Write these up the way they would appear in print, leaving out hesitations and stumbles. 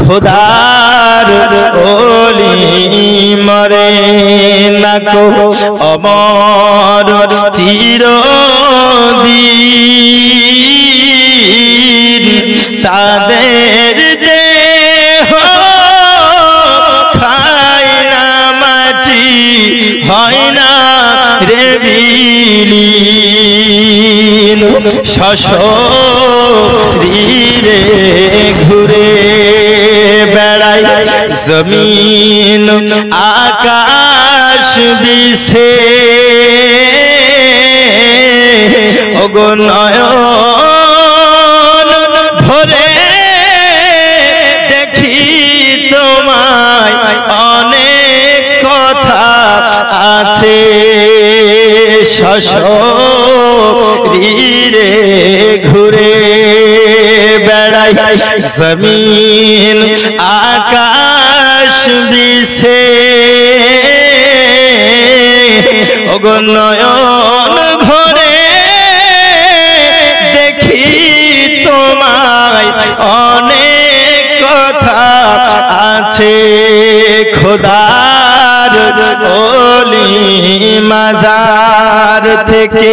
খোদার ওলি মরে না কো অমর চিরদিন তাদের দেহ খায় না মাটি হয় না রে বিলীন সশরীরে ঘুরে বেড়ায় জমিন আকাশ বিছে ওগো নয়ন ভরে দেখি তোমায় অনেক কথা আছে সশরীরে ঘুরে বেড়াই জমিন আকাশ বিছে ওগো নয়ন ভরে দেখি তোমায় অনেক কথা আছে খোদার ওলি মাজার থেকে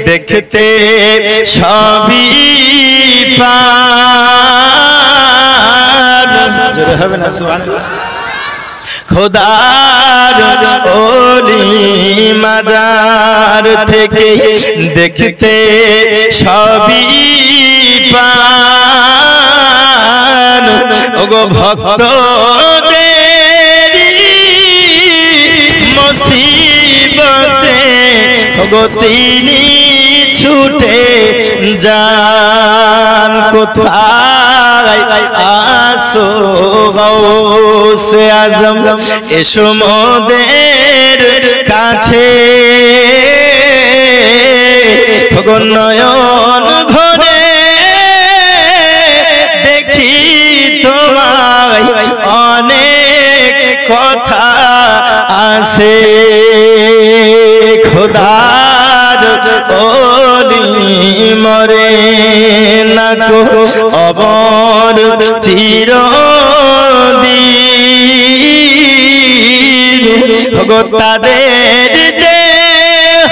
দেখতে সবই পার জোরে হবে না সুবহানাল্লাহ খোদার ওলি মাজার থেকে দেখতে সবই পান ওগো ভক্তদের মুসিবতে ওগো তিনি ছুটে যান কোথায় আসো গাউসে আজম এসো মোদের কাছে ওগো নয়ন ভরে দেখি তোমায় অনেক কথা আছে খোদার ওলি মরে না কো অমর চিরদিন ওগো তাদের দেহ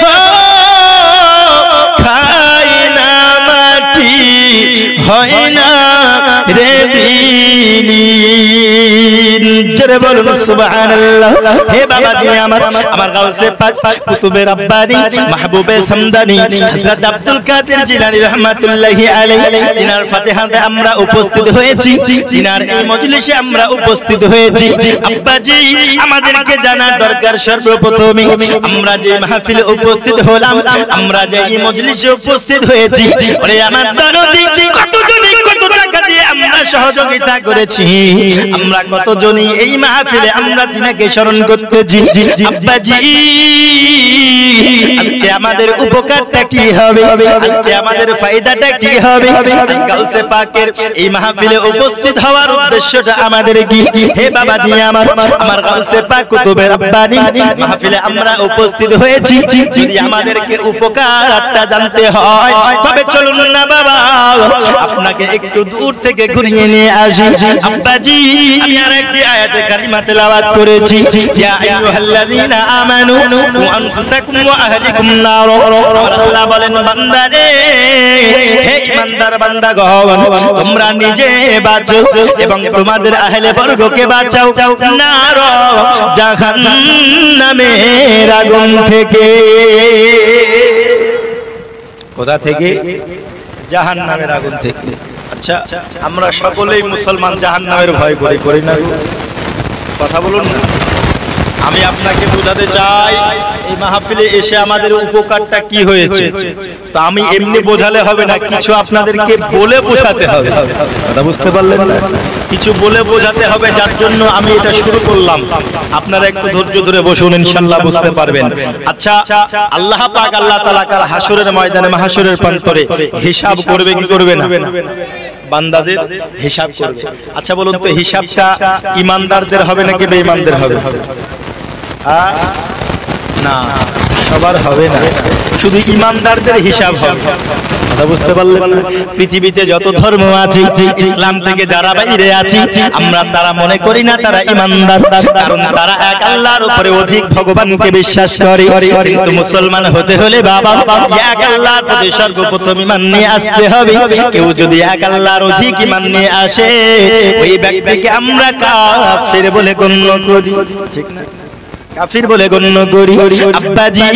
খায় না মাটি হয় না রে বিলীন জোরে বলুন সুবহানাল্লাহ হে বাবাজি আমার গাউসে পাক কুতুবে রব্বানি মাহবুবে সামদানি হযরত আব্দুল কাদের জিলানী রাহমাতুল্লাহি আলাইহি তিনার ফাতিহাতে আমরা উপস্থিত হয়েছি তিনার এই মজলিসে আমরা উপস্থিত হয়েছি আব্বাজি আমাদেরকে জানা দরকার সর্বপ্রথমে আমরা যে মাহফিলে উপস্থিত হলাম আমরা যে এই মজলিসে উপস্থিত হয়েছি ওরে আমার দরদি কতজনই কত টাকা দিয়ে আমরা সহযোগিতা করেছি আমরা কতজনই এই মাহফিলে আমরা তিনাকে স্মরণ করতেছি আব্বাজি আজকে আমাদের উপকারটা কি হবে আজকে আমাদের ফায়দাটা কি হবে গাউসে পাকের এই মাহফিলে উপস্থিত হওয়ার উদ্দেশ্যটা আমাদের কি হে বাবাজি আমার গাউসে পাক কুতুবে রব্বানি মাহফিলে আমরা উপস্থিত হয়েছি যদি আমাদেরকে উপকারটা জানতে হয় তবে চলুন না বাবা আপনাকে একটু দূর থেকে ঘুরিয়ে নিয়ে আসি আব্বাজি আমি আরেকটি আয়াতে কারিমা তেলাওয়াত করেছি ইয়া আইয়ুহাল্লাযীনা আমানু কু আনফুসাকুম ওয়া আহলিকুম নার আল্লাহ বলেন বান্দারে হে ঈমানদার বান্দাগণ তোমরা নিজে বাঁচো এবং তোমাদের আহলে বর্গকে বাঁচাও নার জাহান্নামের আগুন থেকে কোথা থেকে জাহান্নামের আগুন থেকে আচ্ছা আমরা সকলেই মুসলমান জাহান্নামের ভয় করি করি না কথা বলুন না আমি আপনাকে বোঝাতে চাই এই মাহফিলে এসে আমাদের উপকারটা কি হয়েছে তো আমি এমনি বোঝালে হবে না কিছু আপনাদেরকে বলে বোঝাতে হবে কথা বুঝতে পারলেন না কিছু বলে বোঝাতে হবে যার জন্য আমি এটা শুরু করলাম আপনারা একটু ধৈর্য ধরে বসুন ইনশাআল্লাহ বুঝতে পারবেন আচ্ছা আল্লাহ পাক আল্লাহ তাআলা কাল হাসরের ময়দানে মাহশরের প্রান্তরে হিসাব করবে কি করবে না বান্দাদের হিসাব করবে আচ্ছা বলুন তো হিসাবটা ঈমানদারদের হবে নাকি বেঈমানদের হবে না সবার হবে না শুধু ঈমানদারদের হিসাব হবে কথা বুঝতে পারলেন না? পৃথিবীতে যত ধর্ম আছে, ইসলাম থেকে যারা বাইরে আছে, আমরা তারা মনে করি না তারা ঈমানদার, কারণ তারা এক আল্লাহর উপরে অধিক ভগবানকে বিশ্বাস করে। কিন্তু মুসলমান হতে হলে বাবা এক আল্লাহর প্রতি সর্বপ্রথম ঈমান নিয়ে আসতে হবে। কেউ যদি এক আল্লাহর অধিক ঈমান নিয়ে আসে, ওই ব্যক্তিকে আমরা কাফির বলে গণ্য করি, ঠিক না? কাফির বলে গণ্য করি। আব্বাজি,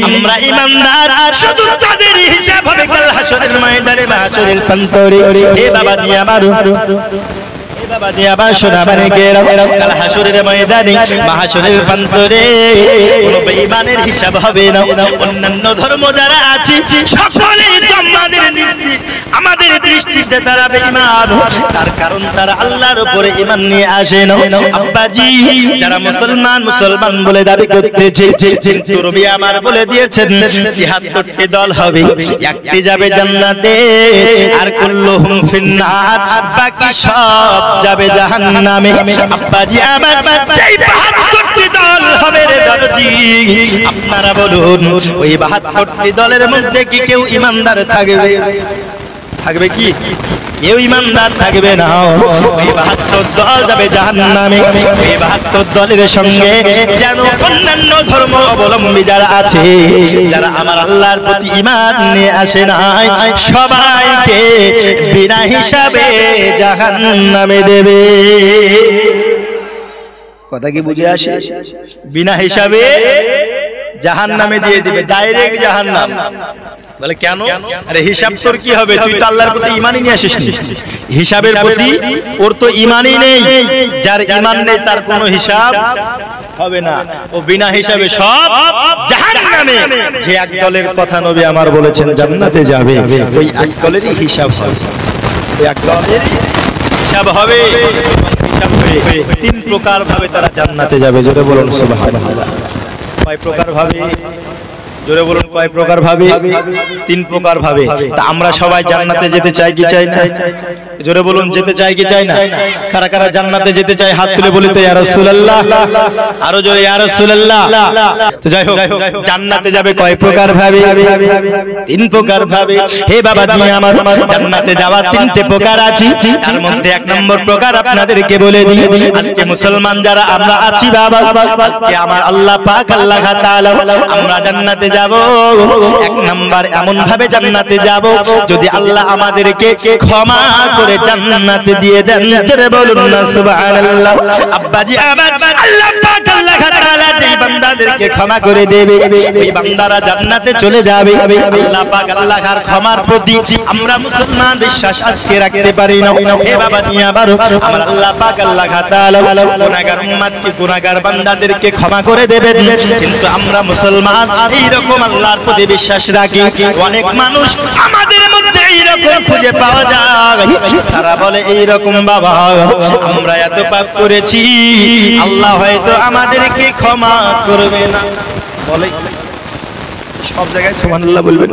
আমরা ঈমানদার শুধু তাদের হিসাব হবে কাল হাসরের ময়দানে, মাহশরের প্রান্তরে। হে বাবাজি আমার, বাবাজি আবার শোনা মানে গেরাম, কাল হাসরের ময়দানে মাহশরের প্রান্তরে কোন বেঈমানের হিসাব হবে না। অন্যান্য ধর্ম যারা আছে সকলেই আমাদের দৃষ্টিতে তারা বেঈমান, তার কারণ তারা আল্লাহর উপরে ঈমান নিয়ে আসে না। আব্বাজি, যারা মুসলমান বলে দাবি করতেছে, কিন্তু নবী আমার বলে দিয়েছেন ৭৩টি দল হবে, একটি যাবে জান্নাতে আর কুল্লুহুম ফিন্নার, বাকি সব যাবে জাহান্নামে। আব্বাজি আমার, যেই ৭২টি দল হবে রে দরজি, আপনারা বলুন ওই ৭২টি দলের মধ্যে কি কেউ ঈমানদার থাকবে? থাকবে কি? কেউ ঈমানদার থাকবে না। ওই ৭২ দল যাবে জাহান্নামে। ওই ৭২ দলের সঙ্গে যেন অন্যান্য ধর্ম অবলম্বী যারা আছে, যারা আমার আল্লাহর প্রতি ঈমান নিয়ে আসে নাই, সবাইকে বিনা হিসাবে জাহান্নামে দেবে। কথা কি বুঝে আসে? বিনা হিসাবে জাহান্নামে দিয়ে দিবে, ডাইরেক্ট জাহান্নাম। বলে কেন? আরে হিসাব তোর কি হবে? তুই তো আল্লাহর প্রতি ঈমানই নিয়ে আসিস নি। হিসাবের প্রতি ওর তো ঈমানই নেই। যার ঈমান নেই তার কোনো হিসাব হবে না, ও বিনা হিসাবে সব জাহান্নামে। যে এক দলের কথা নবী আমার বলেছেন জান্নাতে যাবে, ওই এক দলেরই হিসাব হবে, ওই এক দলের হিসাব হবে। হিসাব হয়ে ৩ প্রকার ভাবে তারা জান্নাতে যাবে। জোরে বলুন সুবহানাল্লাহ। কয় প্রকার ভাবে? জোরে বলুন কয় প্রকার ভাবে? ৩ প্রকার ভাবে। তা আমরা সবাই জান্নাতে যেতে চাই কি চাই না? জোরে বলুন, যেতে চাই কি চাই না? কারা কারা জান্নাতে যেতে চায় হাত তুলে বলি তো ইয়া রাসূলুল্লাহ। আরো জোরে ইয়া রাসূলুল্লাহ। তো যাই হোক, জান্নাতে যাবে কয় প্রকার ভাবে? ৩ প্রকার ভাবে। হে বাবাজি আমার, জান্নাতে যাওয়ার ৩টে প্রকার আছে। তার মধ্যে ১ নম্বর প্রকার আপনাদেরকে বলে দিই। আজকে মুসলমান যারা আমরা আছি বাবা, আজকে আমার আল্লাহ পাক আল্লাহ তাআলা আমরা জান্নাতে যাব। ১ নাম্বার এমন ভাবে জান্নাতে যাব, যদি আল্লাহ আমাদেরকে ক্ষমা করে জান্নাতে দিয়ে দেন। জোরে বলুন না সুবহানাল্লাহ। আব্বাজি আমার, আল্লাহ পাক আল্লাহ তাআলা যেই বান্দাদেরকে ক্ষমা করে দেবে, ওই বান্দারা জান্নাতে চলে যাবে। আল্লাহ পাক আল্লাহর ক্ষমার প্রতি আমরা মুসলমান বিশ্বাস আজকে রাখতে পারি না। হে বাবাজি আমার, আমার আল্লাহ পাক আল্লাহ তাআলা গুনাহগার উম্মতকে, গুনাহগার বান্দাদেরকে ক্ষমা করে দেবেন। কিন্তু আমরা মুসলমান এইরকম আল্লাহর প্রতি বিশ্বাস রাখি। অনেক মানুষ আমাদের মধ্যে এইরকম খুঁজে পাওয়া যায়, তারা বলে এইরকম বাবা আমরা এত পাপ করেছি, আল্লাহ হয়তো আমাদেরকে ক্ষমা করবে না। বলে সব জায়গায় সুবহানাল্লাহ বলবেন।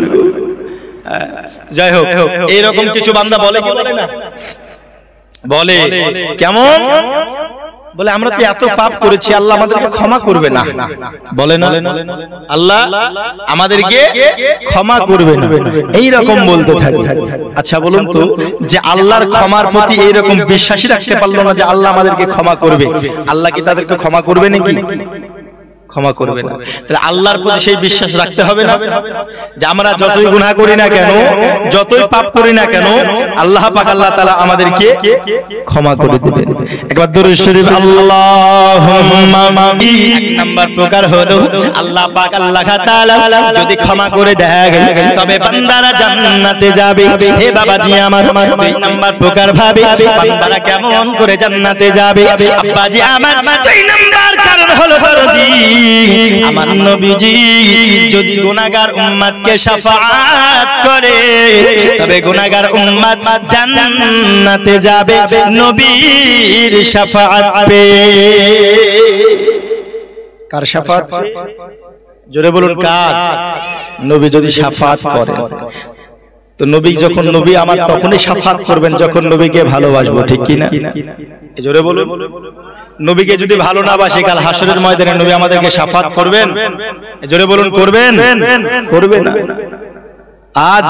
যাই হোক, এইরকম কিছু বান্দা বলে কি বলে না? বলে কেমন? বলে আমরা তো এত পাপ করেছি, আল্লাহ আমাদেরকে ক্ষমা করবে না। বলে না আল্লাহ আমাদেরকে ক্ষমা করবে না, এই রকম বলতে থাকে। আচ্ছা বলুন তো, যে আল্লাহর ক্ষমার প্রতি এইরকম বিশ্বাসই রাখতে পারলো না যে আল্লাহ আমাদেরকে ক্ষমা করবে, আল্লাহ কি তাদেরকে ক্ষমা করবে নাকি? ক্ষমা করবে না। তাহলে আল্লাহর প্রতি সেই বিশ্বাস রাখতে হবে না যে আমরা যতই গুনাহ করি না কেন, যতই পাপ করি না কেন, আল্লাহ পাক আল্লাহ তাআলা আমাদেরকে ক্ষমা করে দিবেন। একবার দরুদ শরীফ আল্লাহুম্মা। ১ নাম্বার প্রকার হলো আল্লাহ পাক আল্লাহ তাআলা যদি ক্ষমা করে দেয় তবে বান্দারা জান্নাতে যাবে। হে বাবাজি আমার, ২ নাম্বার প্রকার ভাবে বান্দারা কেমন করে জান্নাতে যাবে? আব্বাজি আমার, ২ নাম্বার কারণ হলো বড়দি আমার নবীজি যদি গুনাহগার উম্মতকে শাফাআত করে, তবে গুনাহগার উম্মত জান্নাতে যাবে নবীর শাফাআত পেয়ে। কার শাফাআত? জোরে বলুন কার? নবী যদি শাফাআত করে, তো নবী যখন নবী আমার তখনই শাফাআত করবেন যখন নবীকে ভালোবাসবো, ঠিক কি না? জোরে বলুন। নবীকে যদি ভালো না বাসি, কাল হাসরের ময়দানে নবী আমাদেরকে শাফাআত করবেন? জোরে বলুন করবেন? করবে না। আজ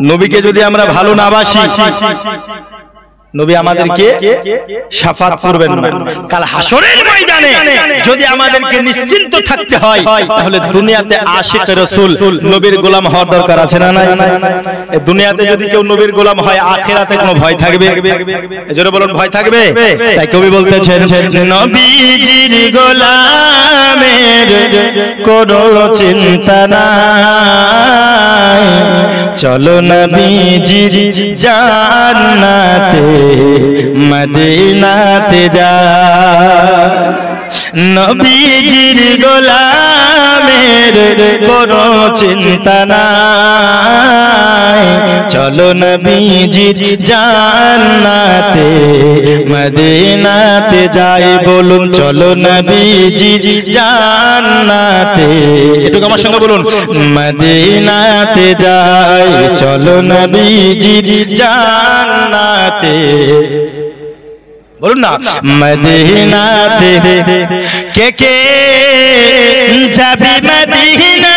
নবীকে যদি আমরা ভালো না বাসি, নবী আমাদেরকে শাফাত করবেন না। কাল হাসরের ময়দানে যদি আমাদেরকে নিশ্চিন্ত থাকতে হয়, তাহলে দুনিয়াতে আশিক রাসূল নবীর গোলাম হওয়ার দরকার আছে না নাই? এই দুনিয়াতে যদি কেউ নবীর গোলাম হয়, আখিরাতে কোনো ভয় থাকবে? জোরে বলুন, ভয় থাকবে? তাই কবি বলতেছেন, নবীজির গোলামের কোনো চিন্তা নাই, চলো নবীজির জান্নাতে মদিনাতে যা। নবীজির গোলামের কোনো চিন্তা নাই, চলো নবীজির জান্নাতে মদিনাতে যাই। বলুন, চলো নবীজির জান্নাতে, এটুকু আমার সঙ্গে বলুন, মদিনাতে যাই, চলো নবীজির জান্নাতে। বলুন না, মদিনাতে। কে কে যাবি মদিনা?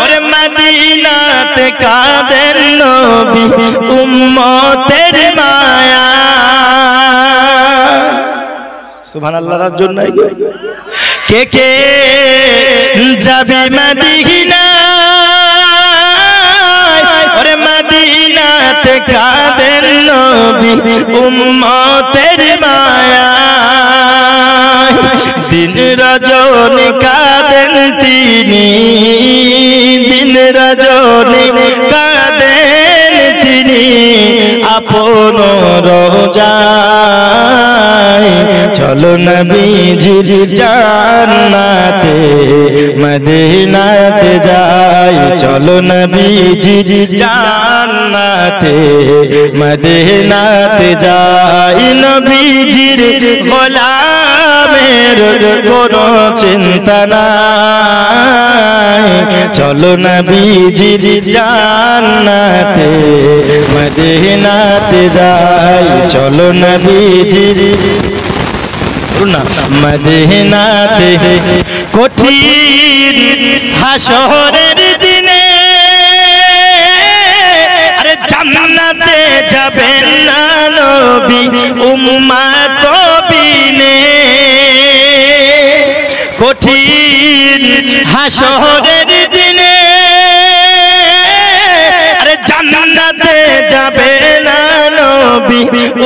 ওরে মদিনাতে কাঁদেন নবী উম্মতের মায়া। সুবহানাল্লাহর জন্য কে কে যাবি মদিনা? ওরে মদিনাতে কাঁদেন নবী উম্মতের মায়া। দিন রজনী কাঁদেন তিনি, দিন রজনী কাঁদেন তিনি আপন রোজায়। চলো নবীজির জান্নাতে মদিনাতে যাই, চলো নবীজির জান্নাতে মদিনাতে যাই। নবীজির গোলামের কোনো চিন্তা নাই, চলো নবীজির জান্নাতে মদিনাতে যাই, চলো নবীজির মদিনাতে। কঠিন হাসরের দিনে আরে জান্নাতে যাবেন না নবী উম্মত বিনে। কঠিন হাসরের দিনে আরে জান্নাতে যাবে না নবী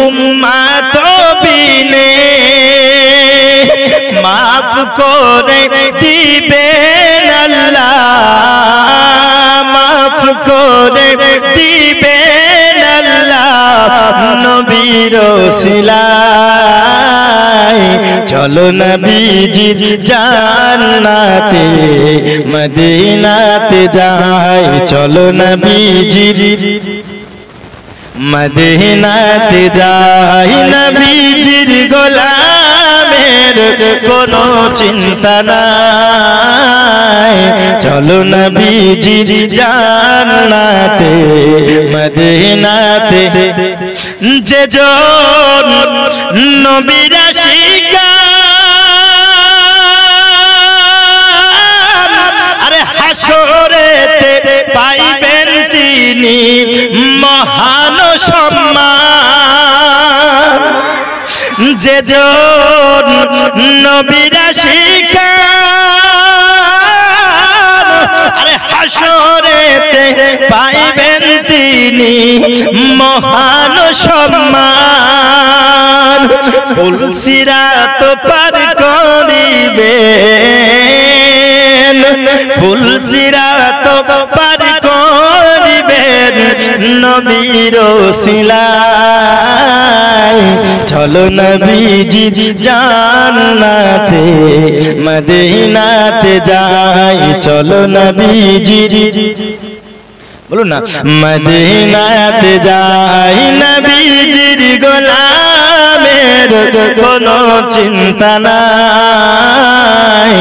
উম্মত বিনে। মাফ করে দিবেন আল্লাহ, মাফ করে দিবেন আল্লাহ নবীর ওসিলায়। চলো নবীজির জান্নাতে মদিনাতে যাই, চলো নবীজির মদিনাতে যাই। নবীজির গোলামের কোনো চিন্তা নাই, চলো নবীজির জান্নাতে মদিনাতে। যে জন নবীর আশিকার আরে হাসরেতে পাইবেন তিনি মহান সম্মান। যে জন নবীর আশিকার আরে হাসরেতে পাইবেন তিনি মহান সম্মান। ফুল সিরাত পার করিবেন, ফুল সিরাত পার করিবেন নবীর ওসিলায়। চলো নবীজির জান্নাতে মদিনাতে যাই, চলো নবীজির, বলুন না, মদিনাতে যাই। নবীজির গোলামের কোনো চিন্তা নাই,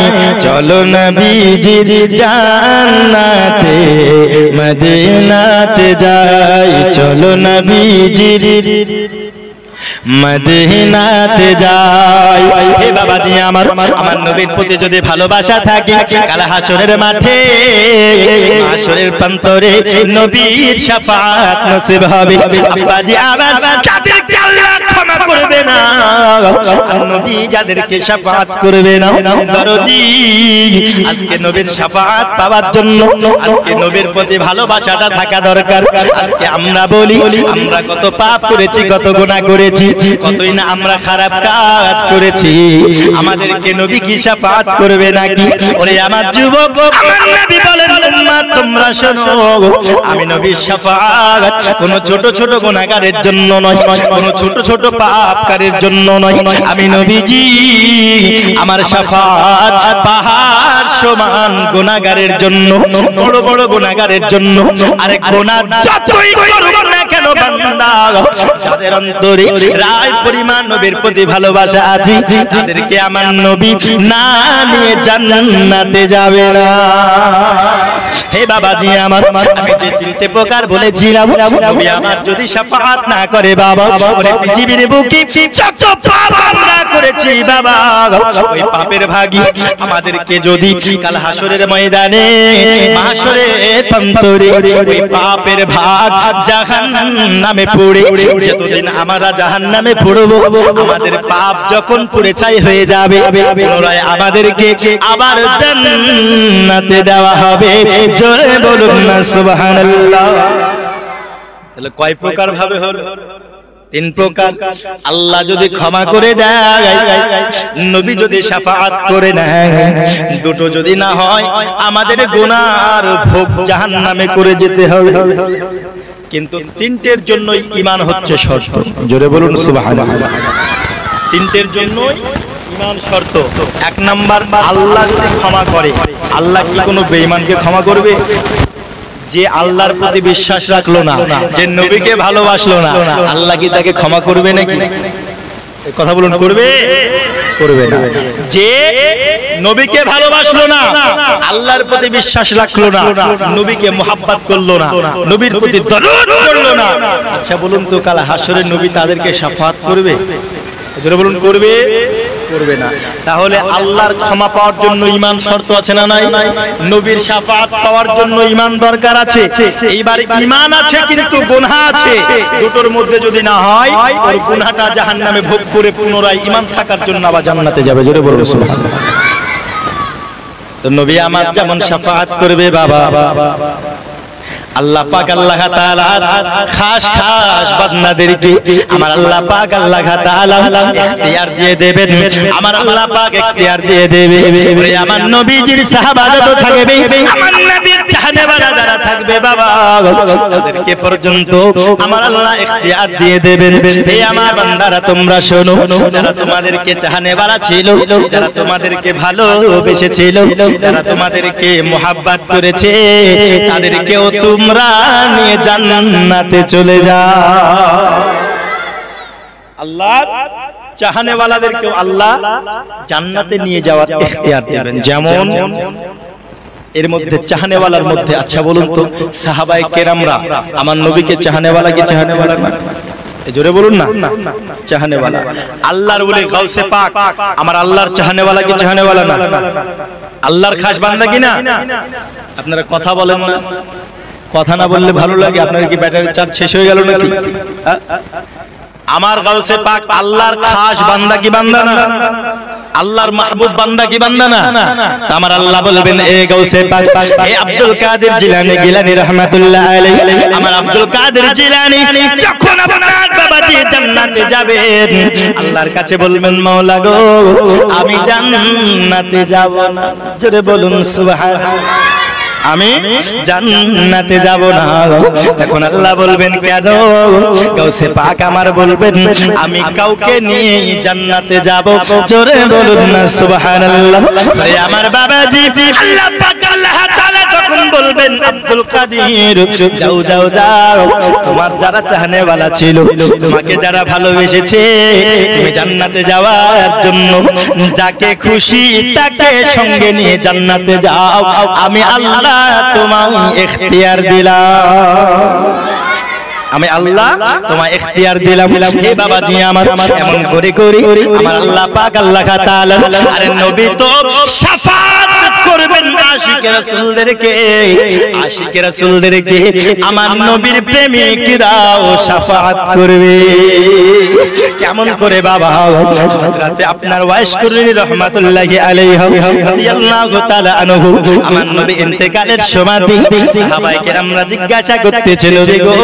চলো নবীজির জান্নাতে মদিনাতে যাই, চলো নবীজির মদিনাতে যাই। হে বাবাজি আমার নবীর প্রতি যদি ভালোবাসা থাকে, কাল হাসরের মাঠে হাসরের প্রান্তরে নবীর শাফাআত নসিব হবে। বাবাজি আমার যাদেরকে আল্লাহ ক্ষমা করবে না, নবী যাদেরকে শাফাআত করবে না, দরদি আজকে নবীর শাফাআত পাওয়ার জন্য আজকে নবীর প্রতি ভালোবাসাটা থাকা দরকার। আজকে আমরা বলি আমরা কত পাপ করেছি, কত গুনাহ করেছি, কতই না আমরা খারাপ কাজ করেছি, আমাদেরকে নবী কি শাফাআত করবে নাকি? ওরে আমার যুবক, আমার নবী বলেন উম্মত তোমরা শোনো, আমি নবীর শাফাআত কোন ছোট ছোট গুনাহগারের জন্য নয়, কোন ছোট ছোট পাপকারীর জন্য নয়, আমি নবীজি আমার শাফাআত পাহাড় সমান গুনাহগারের জন্য, বড় বড় গুনাহগারের জন্য। আরে গুনাহ যতই করুক না কেন বান্দা, যাদের অন্তরে রায় পরিমাণ নবীর প্রতি ভালোবাসা আছে, তাদেরকে আমার নবী না নিয়ে জান্নাতে যাবে না। হে বাবাজি আমার, আমি যে তিনটে প্রকার বলেছিলাম, নবী আমার যদি শাফাআত না করে বাবা, ওরে পৃথিবীর বুকে যত পাপ আমরা করেছি বাবা, ওই পাপের ভাগী আমাদেরকে যদি কাল হাসরের ময়দানে মাহশরের প্রান্তরে ওই পাপের ভাগ জাহান্নামে পড়ে, যতদিন আমরা জাহান্নামে পড়ব, আমাদের পাপ যখন পুড়ে ছাই হয়ে যাবে, পুনরায় আমাদেরকে আবার জান্নাতে দেওয়া হবে। জোরে বলুন না সুবহানাল্লাহ। তাহলে কয় প্রকার ভাবে হলো? তিন প্রকার। আল্লাহ যদি ক্ষমা করে দেয়, নবী যদি শাফাআত করে নেয়, দুটো যদি না হয় আমাদের গুনার ভোগ জাহান্নামে করে যেতে হবে। কিন্তু তিনটের জন্যই ঈমান হচ্ছে শর্ত। জোরে বলুন সুবহানাল্লাহ। তিনটের জন্যই ঈমান শর্ত। এক নাম্বার, আল্লাহ যদি ক্ষমা করে, আল্লাহ কি কোনো বেঈমানকে ক্ষমা করবে? যে আল্লাহর প্রতি বিশ্বাস রাখলো না, যে নবীকে ভালোবাসলো না, আল্লাহ কি তাকে ক্ষমা করবে নাকি? কথা বলুন, করবে? করবে না। যে নবীকে ভালোবাসলো না, আল্লাহর প্রতি বিশ্বাস রাখলো না, নবীকে মুহাব্বত করলো না, নবীর প্রতি দরুদ পড়লো না, আচ্ছা বলুন তো কাল হাসরে নবী তাদেরকে শাফাআত করবে? জোরে বলুন, করবে? করবে না। তাহলে আল্লাহর ক্ষমা পাওয়ার জন্য ঈমান শর্ত আছে না নাই? নবীর শাফাআত পাওয়ার জন্য ঈমান দরকার আছে। এইবার ঈমান আছে কিন্তু গুনাহ আছে, দুটোর মধ্যে যদি না হয়, ওর গুনাহটা জাহান্নামে ভোগ করে পুনরায় ঈমান থাকার জন্য আবার জান্নাতে যাবে। জোরে বলুন সুবহানাল্লাহ। তো নবী আমার যেমন শাফাআত করবে বাবা, আল্লাহ পাক আল্লাহ তাআলা খাস খাস বান্দাদেরকে আমার আল্লাহ পাক আল্লাহ তাআলা ইখতিয়ার দিয়ে দেবেন। আমার আল্লাহ পাক ইখতিয়ার দিয়ে দেবে, ওরে আমার নবীজির সাহাবারা তো থাকবে, আমার নবীর চাহনেওয়ালা যারা থাকবে বাবা, তাদেরকে পর্যন্ত আমার আল্লাহ ইখতিয়ার দিয়ে দেবেন। হে আমার বান্দারা তোমরা শোনো, যারা তোমাদেরকে চাহনেওয়ালা ছিল, যারা তোমাদেরকে ভালোবেসেছিল, যারা তোমাদেরকে মুহাব্বত করেছে, তাদেরকেও তোমরা নিয়ে জান্নাতে চলে যাও। আল্লাহ চাহনেওয়ালাদেরকে আল্লাহ জান্নাতে নিয়ে যাওয়ার ইখতিয়ার দেবেন। যেমন এর মধ্যে চাহনেওয়ালার মধ্যে, আচ্ছা বলুন তো সাহাবায়ে কেরামরা আমার নবীকে চাহনেওয়ালা কি চাহনেওয়ালা না? জোরে বলুন না, চাহনেওয়ালা। আল্লাহর ওলি গাউসে পাক আমার আল্লাহর চাহনেওয়ালা কি চাহনেওয়ালা না? আল্লাহর খাস বান্দা কি না? আপনারা কথা বলেন না, কথা না বললে ভালো লাগে। আপনার কি ব্যাটারি চার্জ শেষ হয়ে গেল নাকি? আমার গাউসে পাক আল্লাহর খাস বান্দা কি বান্দা না? আল্লাহর মাহবুব বান্দা কি বান্দা না? আমার আল্লাহ বলবেন, এ গাউসে পাক, এ আব্দুল কাদের জিলানী গিলানী রাহমাতুল্লাহ আলাইহি, আমার আব্দুল কাদের জিলানী যখন আপনার বাবাজি জান্নাতে যাবেন, আল্লাহর কাছে বলবেন, মাওলা গো আমি জান্নাতে যাব না। জোরে বলুন সুবহানাল্লাহ। আমি জান্নাতে যাব না। তখন আল্লাহ বলবেন, কেন? গাউসে পাক আমার বলবেন, আমি কাউকে নিয়ে জান্নাতে যাব। জোরে বলুন না সুবহানাল্লাহ। আরে আমার বাবাজি, আল্লাহ পাক আল্লাহ তাআলা তখন বলবেন, আব্দুল কাদের যাও যাও যাও, তোমার যারা চাহনেওয়ালা ছিল, তোমাকে যারা ভালোবেসেছে, তুমি জান্নাতে যাওয়ার জন্য যাকে খুশি তাকে সঙ্গে নিয়ে জান্নাতে যাও। আমি আল্লাহ তোমায় ইখতিয়ার দিলাম। আমি আল্লাহ তোমায় ইখতিয়ার দিলাম। হে বাবাজি আমার, এমন করে করে আমার আল্লাহ পাক আল্লাহ তাআলা আরে নবী তো শাফাআত করবেন আশিক রাসূলদেরকে, আশিক রাসূলদেরকে আমার নবীর প্রেমিকরাও শাফাআত করবে। কেমন করে বাবা? হযরতে আপনার ওয়াইস কুরনি রাহমাতুল্লাহি আলাইহি রাদিয়াল্লাহু তাআলা আনহু আমার নবী ইন্তেকালের সময় সাহাবায়ে কেরামরা জিজ্ঞাসা করতেছিল, নবী গো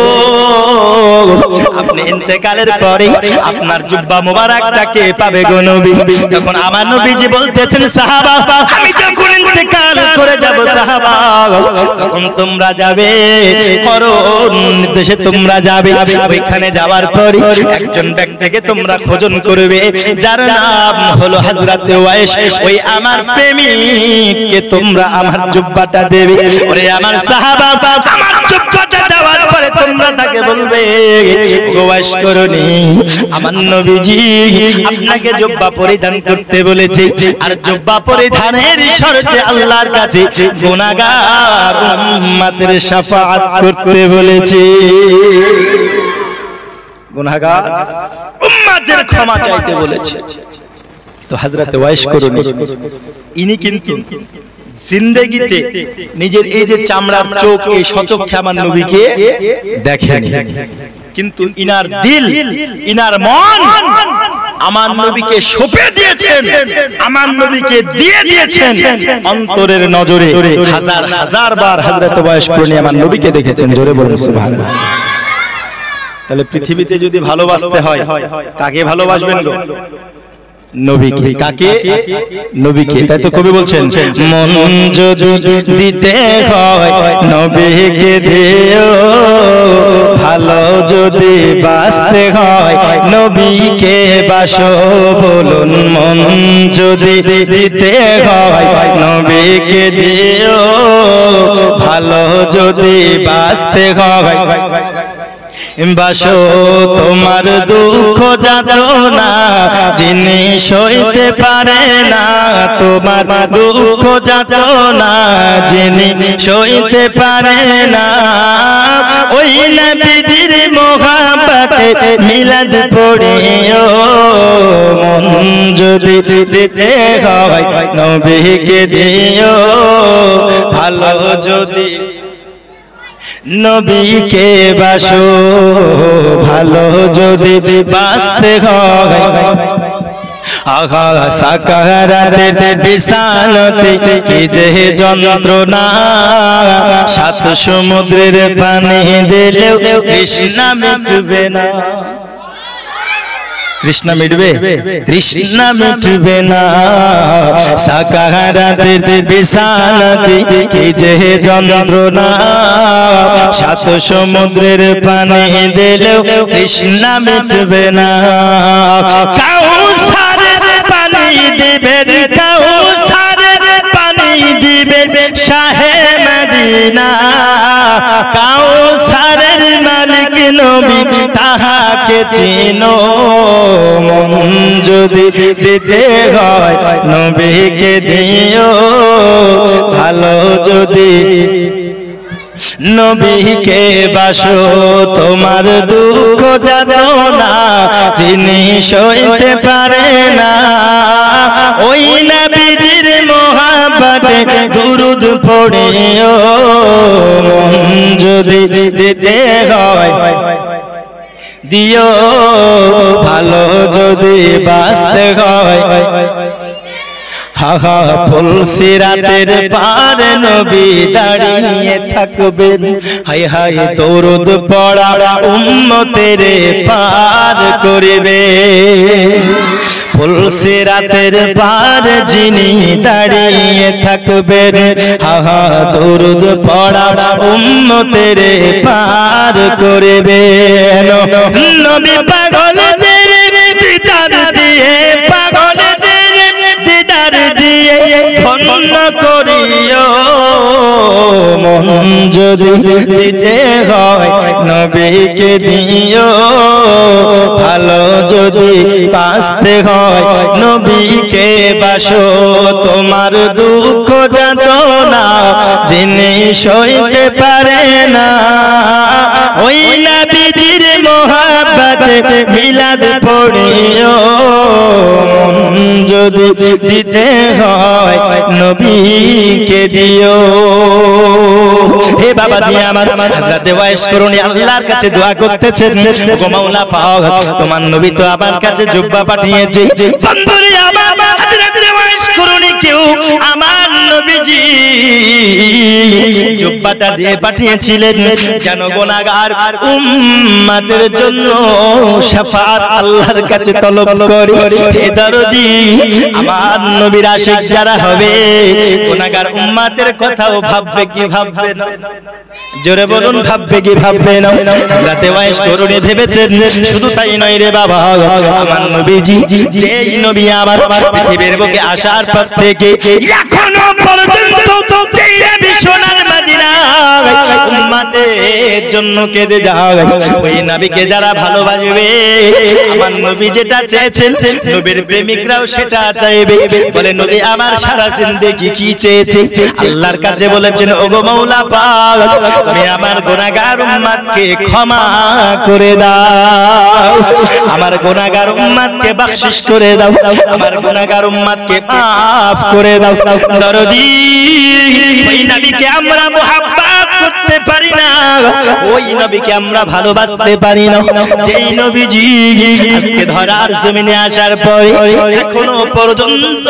আপনি ইন্তেকালের পরে আপনার জুব্বা মোবারকটা কে পাবে গো নবী? তখন আমার নবীজি বলতেছেন, সাহাবা আমি যখন ইন্তেকাল করে যাব সাহাবা তখন তোমরা যাবে পরম নির্দেশে তোমরা যাবে, ওইখানে যাওয়ার পর একজন ব্যক্তিকে তোমরা খোঁজন করবে যার নাম হলো হযরতে ওয়াইস, ওই আমার প্রেমিককে তোমরা আমার জুব্বাটা দেবে। ওরে আমার সাহাবা আমার জুব্বাটা দেওয়ার পরে তোমরা তাকে বলবে, ওয়াইস করনি আমার নবীজি আপনাকে জুব্বা পরিধান করতে বলেছে, আর জুব্বা পরিধানের শর্তে আল্লাহর কাছে গুনাহগার উম্মতের শাফাআত করতে বলেছে। গুনাহগার উম্মতের ক্ষমা চাইতে বলেছে। তো হযরতে ওয়াইস করনি ইনি কিন্তু জিন্দেগিতে নিজের এই যে চামড়ার চোখ এই সচক্ষে আমার নবীকে দেখেন, কিন্তু ইনার দিল ইনার মন আমার নবীকে সঁপে দিয়েছেন, আমার নবীকে দিয়ে দিয়েছেন। অন্তরের নজরে হাজার হাজার বার হযরতে ওয়াইস করনি আমার নবীকে দেখেছেন। জোরে বলুন সুবহানাল্লাহ। তাহলে পৃথিবীতে যদি ভালোবাসতে হয় কাকে ভালোবাসবেন গো? নবীকে। কাকে? নবীকে। তাই তো কবি বলছেন, মন যদি দিতে হয় নবীকে দিও, ভালো যদি বাসতে হয় নবীকে বাসো। বলুন মন যদি দিতে হয় নবীকে দিও, ভালো যদি বাসতে হয় বাসো। তোমার দুঃখ যাতনা যিনি সইতে পারে না, তোমার দুঃখ যাতনা যিনি সইতে পারে না, ওই নবীজির মোহাব্বতে মিলাদ পড়িও। মন যদি দিতে হয় নবীকে দিও, ভালো যদি নবীকে বাসো, ভালো যদি বাসতে হয়। আহা সাকারাতের বিশালতে কি যে যন্ত্রণা, সাত সমুদ্রের পানি দিলেও তৃষ্ণা মিটবে না। তৃষ্ণা মিটবে? তৃষ্ণা মিটবে না। সাকারাতের বিশালতে কি যে যন্ত্রণা, সাত সমুদ্রের পানি দিলেও তৃষ্ণা মিটবে না। কাউসারের পানি দিবেন, কাউসারের পানি দিবেন শাহে মদিনা, কাউসারের মালিক নবী তাহাকে চিনো। মন যদি দিতে হয় নবীকে দিও, ভালো যদি নবীকে বাসো। তোমার দুঃখ যাতনা যিনি সইতে পারে না, ওই নবীজির মোহাব্বতে দুরূদ পড়িও। মন যদি দিতে হয় দিও, ভালো যদি বাসতে হয়। হাহা ফুলসিরাতের পার নবী দাঁড়িয়ে থাকবেন, হায় হায় দরুদ পড়া উম্মতের পার করবে। ফুলসিরাতের পার যিনি দাঁড়িয়ে থাকবেন, হাহা দরুদ পড়া উম্মতের পার করবে। নবী পাগলদের দিদার দিয়ে, পাগলদের দিদার দিয়ে ধন্য করিও। মন যদি দিতে হয় নবীকে দিও, ভালো যদি বাসতে হয় নবীকে বাসো। তোমার দুঃখ যাতনা যিনি সইতে পারে না, ওই নবীজি যদি দিতে হয় নবীকে দিও। হে বাবাজি আমার, হযরতে ওয়াইস করুনি আল্লাহর কাছে দোয়া করতেছেন, গো মাওলা পাক তোমার নবী তো আমার কাছে জুব্বা পাঠিয়েছে। বন্ধুরে আমার, হযরতে ওয়াইস করুনি কেউ আমার নবীজি জুব্বাটা দিয়ে পাঠিয়েছিলেন যেন গুনাহগার উম্মতের জন্য শাফাআত আল্লাহর কাছে তলব করে। হে দরদি, আমার নবীর আশিক যারা হবে গুনাহগার উম্মতের কথাও ভাববে কি ভাববে না? জোরে বলুন, ভাববে কি ভাববে না? হযরতে ওয়াইস করুনি ভেবেছেন শুধু তাই নয় রে বাবা, আমার নবীজি যেই নবী আমার পৃথিবীর বুকে আসার পর থেকে এখনো পর্যন্ত যেই নবী সোনার মদিনা উম্মতের জন্য কেঁদে যায়, ওই নবীকে যারা ভালোবাসবে আমার নবী যেটা চেয়েছেন নবীর প্রেমিকরাও সেটা চাইবে। বলে নবী আমার সারা জিন্দেগি কি চেয়েছে? আল্লাহর কাছে বলেছেন, ওগো মাওলা পাক তুমি আমার গুনাহগার উম্মতকে ক্ষমা করে দাও, আমার গুনাহগার উম্মতকে বখশিশ করে দাও, আমার গুনাহগার উম্মতকে মাফ করে দাও। দরদি, ওই নবীকে আমরা মুহাব্বত করতে পারি না, ওই নবীকে আমরা ভালোবাসতে পারি না যেই নবীজি আজকে ধরার জমিনে আসার পরে এখনো পর্যন্ত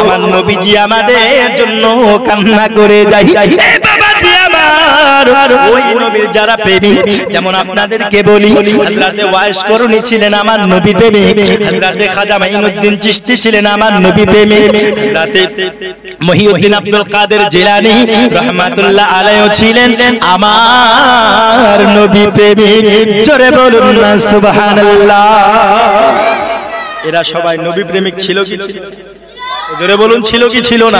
আমার নবীজি আমাদের জন্য কান্না করে যায়। এ বাবাজি আমার, ওই নবীর যারা প্রেমিক, যেমন আপনাদেরকে বলি হযরতে ওয়াইস করুনি ছিলেন আমার নবী প্রেমিক, হযরতে খাজা মাইনুদ্দিন চিশতি ছিলেন আমার নবী প্রেমিক, হযরতে মহিউদ্দিন আব্দুল কাদের জিলানী রাহমাতুল্লাহ আলাইহি ছিলেন আমার নবী প্রেমিক। জোরে বলুন না সুবহানাল্লাহ। এরা সবাই নবী প্রেমিক ছিল কি? জোরে বলুন, ছিল কি ছিল না?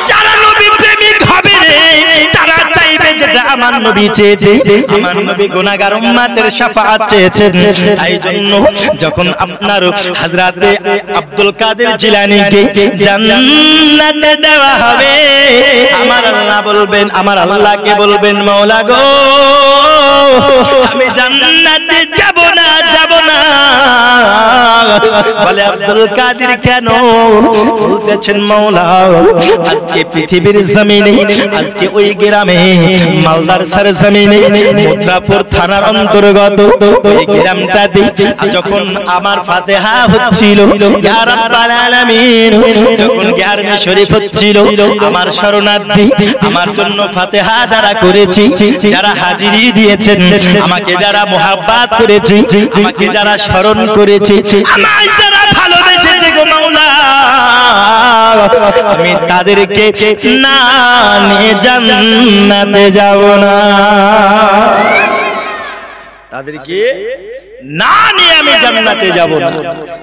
যারা নবী প্রেমিক হবে রে তারা চাইবে যেটা আমার নবী চেয়েছে। আমার নবী গুনাহগার উম্মতের শাফাআত চেয়েছেন, তাই জন্য যখন আপনার হযরতে আব্দুল কাদের জিলানীকে জান্নাতে দেওয়া হবে আমার আল্লাহ বলবেন, আমার আল্লাহকে বলবেন, মাওলা গো আমি জান্নাতে যাব না, যাব না। বলে আব্দুল কাদের কেন? বলতেছেন মাওলা আজকে পৃথিবীর জমিনে, আজকে ওই গ্রামে মালদার সরজমিনে মুত্রাপুর থানার অন্তর্গত ওই গ্রামটাতে যখন আমার ফাতিহা হচ্ছিল, ইয়া রাব্বাল আলামিন, যখন গ্যারমে শরীফ হচ্ছিল, আমার শরণার্থী আমার জন্য ফাতিহা যারা করেছি, যারা হাজিরি দিয়েছেন, আমাকে যারা মুহাব্বত করেছে, আমাকে যারা স্মরণ করেছে, আমায় যারা ভালোবেসেছে গো মাওলা, আমি তাদেরকে না নিয়ে জান্নাতে যাব না, তাদেরকে না নিয়ে আমি জান্নাতে যাব না।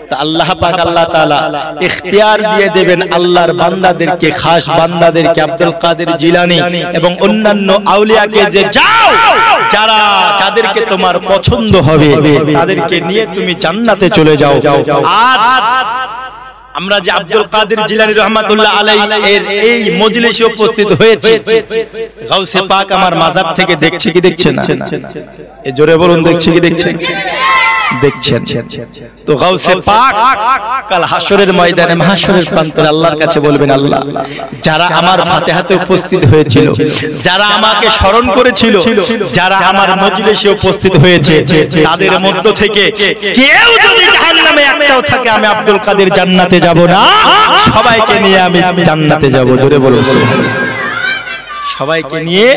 তা আল্লাহ পাক আল্লাহ তাআলা ইখতিয়ার দিয়ে দেবেন আল্লাহর বান্দাদেরকে, খাস বান্দাদেরকে, আব্দুল কাদের জিলানী এবং অন্যান্য আউলিয়াকে, যে যাও যারা যাদেরকে তোমার পছন্দ হবে তাদেরকে নিয়ে তুমি জান্নাতে চলে যাও। আজ আমরা যে আব্দুল কাদের জিলানী রাহমাতুল্লাহ আলাইহি এর এই মজলিসে উপস্থিত হয়েছে, গাউসে পাক আমার মাজার থেকে দেখছে কি দেখছে না? এই জোরে বলুন, দেখছে কি দেখছেন? দেখছেন। তো গাউসে পাক কাল হাসরের ময়দানে, মাহশরের প্রান্তরে আল্লাহর কাছে বলবেন, আল্লাহ যারা আমার ফাতিহাতে উপস্থিত হয়েছিল, যারা আমাকে স্মরণ করেছিল, যারা আমার মজলিসে উপস্থিত হয়েছে, তাদের মধ্য থেকে কেউ যদি জাহান্নামে একটাও থাকে, আমি আব্দুল কাদের জান্নাতে যাব না, সবাইকে নিয়ে আমি জান্নাতে যাব। জোরে বলুন সুবহানাল্লাহ। সবাইকে নিয়ে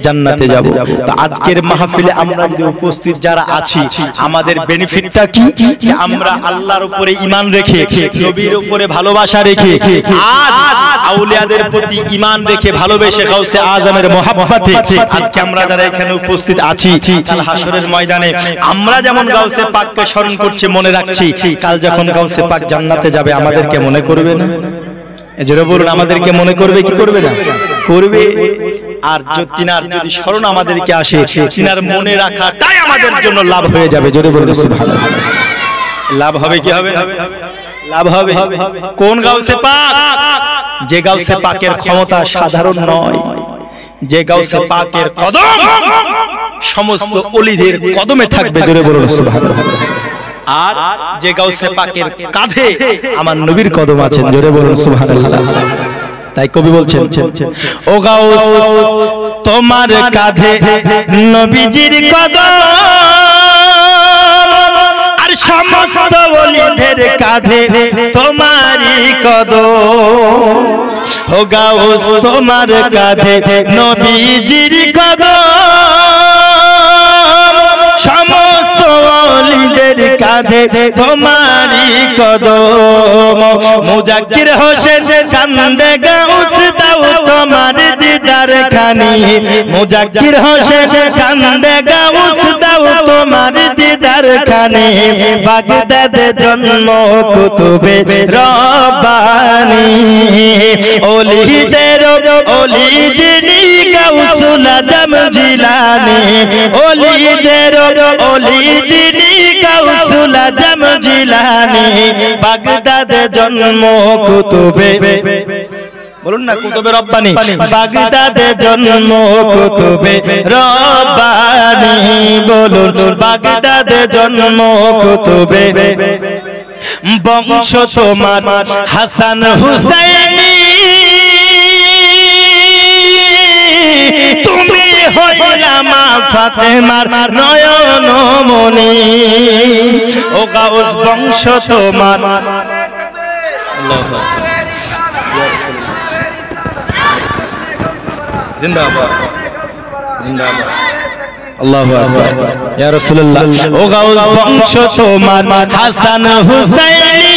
জান্নাতে যাব। তো আজকের মাহফিলে আমরা যদি উপস্থিত যারা আছি, আমাদের বেনিফিটটা কি? যে আমরা আল্লাহর উপরে ঈমান রেখে, নবীর উপরে ভালোবাসা রেখে, আজ আউলিয়াদের প্রতি ঈমান রেখে, ভালোবেসে গাউসে আজমের মহব্বতে আজকে আমরা যারা এখানে উপস্থিত আছি, কাল হাসরের ময়দানে আমরা যেমন গাউসে পাককে স্মরণ করছি, মনে রাখছি, কাল যখন গাউসে পাক জান্নাতে যাবে আমাদেরকে মনে করবে না? এজন্য বলুন, আমাদেরকে মনে করবে কি করবে না? করবে। আর তিনার যদি স্মরণ আমাদেরকে আসে, তিনার মনে রাখাটাই আমাদের জন্য লাভ হয়ে যাবে। জোরে বলুন সুবহানাল্লাহ। লাভ হবে কি হবে? লাভ হবে। কোন গাউসে পাক? যে গাউসে পাকের ক্ষমতা সাধারণ নয়, যে গাউসে পাকের কদম সমস্ত ওলিদের কদমে থাকবে। জোরে বলুন সুবহানাল্লাহ। আর যে গাউসে পাকের কাঁধে আমার নবীর কদম আছেন, জোরে বলুন সুবহানাল্লাহ। তাই কবি বলছেন, ও গাউস তোমার কাঁধে নবীজির কদম, আর সমস্ত ওলিদের কাঁধে তোমারই কদম। ও গাউস তোমার কাঁধে নবীজির কদম, সমস্ত ওলিদের কাঁধে তোমারই কদম। মুজাক্কির হোসেন কান্দে গাউস দাও তোমার দিদার খানি, মুজাক্কির হোসেন কান্দে গাউস দাও তোমার দিদার খানি। বাগদাদে জন্ম কুতুবে রব্বানি, ওলিদের ওলি যিনি গাউসুল আজম জিলানী, ওলিদের ওলি যিনি গাউসুল আজম জিলানী। বাগদাদে জন্ম কুতুবে, বলুন না কুতুবে রব্বানি, বাগদাদে জন্ম কুতুবে রব্বানি, বলুন বাগদাদে জন্ম কুতুবে। বংশ তোমার হাসান হুসাইনি, তুমি হইলা মা ফাতেমার নয়ন মনি। ও গাউস বংশ তোমার, জিন্দাবাদ জিন্দাবাদ, আল্লাহু আকবার ইয়া রাসূলুল্লাহ। ও গাউস বংশ তোমার হাসান হুসাইনি,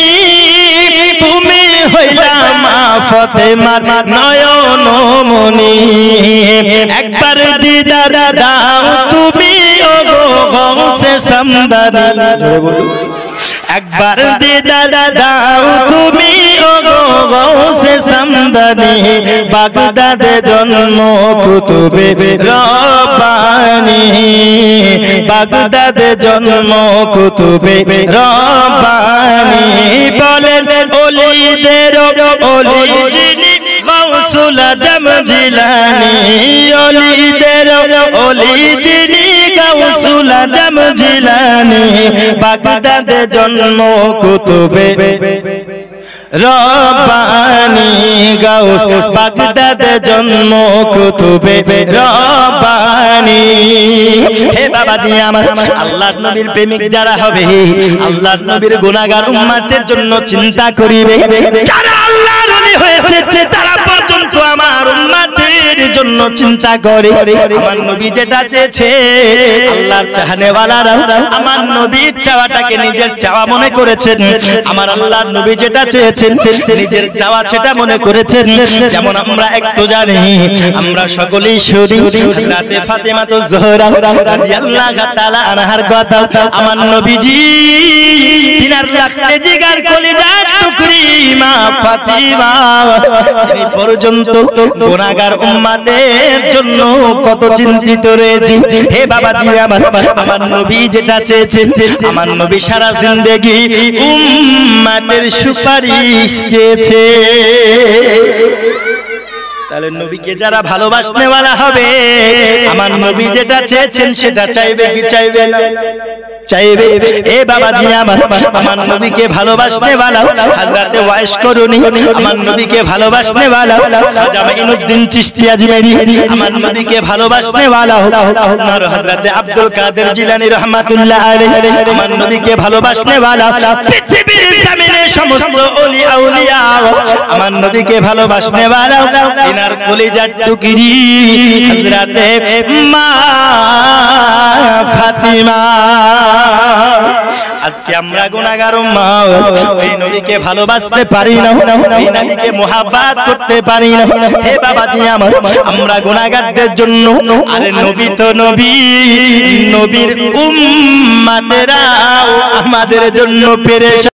তুমি হইলা মা ফাতেমার নয়ন মনি। একবার দিদার দাও তুমি ও গাউসে সামদানি, জোরে বলুন একবার দিদার দাও তুমি ও গাউসে সামদানি। বাগদাদে জন্ম কুতুবে রব্বানি, বাগদাদে জন্ম কুতুবে রব্বানি। বলেন ওলিদের ওলি যিনি গাউসুল আজম জিলানী, ওলিদের ওলি যিনি গাউসুল আজম জিলানী। বাগদাদে জন্ম কুতুবে রব্বানি, গাউস বাগদাদে জন্ম কুতুবে রব্বানি। হে বাবাজি আমার, আল্লাহর নবীর প্রেমিক যারা হবে, আল্লাহর নবীর গুনাহগার উম্মতের জন্য চিন্তা করিবে। যারা আল্লাহর ওলি হয়েছে তারা পর্যন্ত আমার উম্মতের জন্য চিন্তা করে। আমার নবী যেটা চেয়েছে, আল্লাহর চাহনেওয়ালারা আমার নবীর চাওয়াটাকে নিজের চাওয়া মনে করেছেন। আমার আল্লাহর নবী যেটা চেয়েছেন নিজের চাওয়া সেটা মনে করেছেন। যেমন আমরা একটু জানি, আমরা সকলেই শুনি হযরতে ফাতেমা তো জোহরা রাদিয়াল্লাহু তাআলা আনহার কথা। আমার নবীজি তিনার লাখতে জিগার কলিজার টুকরি মা ফাতিমা, তিনি পর্যন্ত গুনাহগার উম্মতের জন্য কত চিন্তিত রয়েছে। হে বাবাজি আমার, আমার নবী যেটা চেয়েছেন, আমার নবী সারা জিন্দেগি উম্মতের সুপারিশ চেয়েছে। তাহলে নবীকে যারা ভালোবাসনেওয়ালা হবে, আমার নবী যেটা চেয়েছেন সেটা চাইবে কি চাইবে না? চাইবে। এ বাবাজি আমার, আমার নবীকে ভালোবাসনেওয়ালা হযরতে ওয়াইস করুনি, আমার নবীকে ভালোবাসনেওয়ালা খাজা মাইনুদ্দিন চিশতি আজমেরি, আমার নবীকে ভালোবাসনেওয়ালা আপনার হযরতে আব্দুল কাদের জিলানী রাহমাতুল্লাহ আলাইহি, আমার নবীকে ভালোবাসনেওয়ালা পৃথিবীর জমিনে সমস্ত ওলি আউলিয়া আমার নবীকে ভালোবাসনেওয়ালা তিনার কলিজার টুকরি হযরতে মা ফাতিমা। আজকে আমরা গুনাহগার উম্মত, এই নবীকে ভালোবাসতে পারি না, এই নবীকে মুহাব্বত করতে পারি না। হে বাবাজি আমার, আমরা গুনাহগারদের জন্য, আরে নবী তো নবী, নবীর উম্মতেরা আমাদের জন্য পেরেশান।